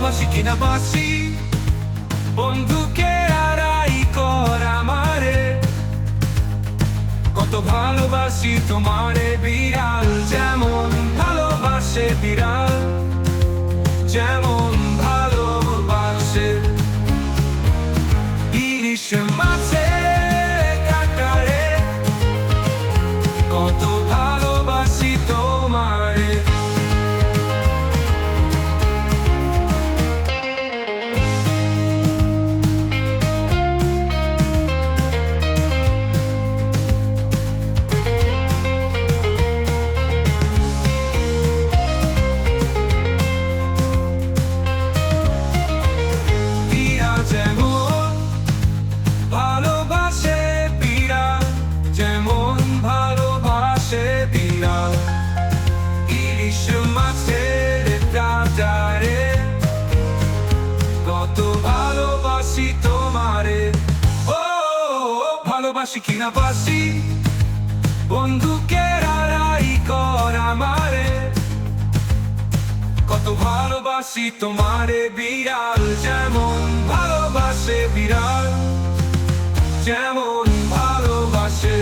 ভালোবাসি কিনা বাসি, বন্ধুকে আড়াই কর আমারে। কত ভালোবাসি তোমারে বিড়াল, যেমন ভালোবাসে বিড়াল, যেমন ভালোবাসে ইলিশ মাছে কাঁটারে। কত ভালোবাসি তোমারে। ভালোবাসি কিনা বাসি, বন্ধুকে আড়াই কর আমারে। কত ভালোবাসি তোমারে বিড়াল, যেমন ভালোবাসে বিড়াল, যেমন ভালোবাসে।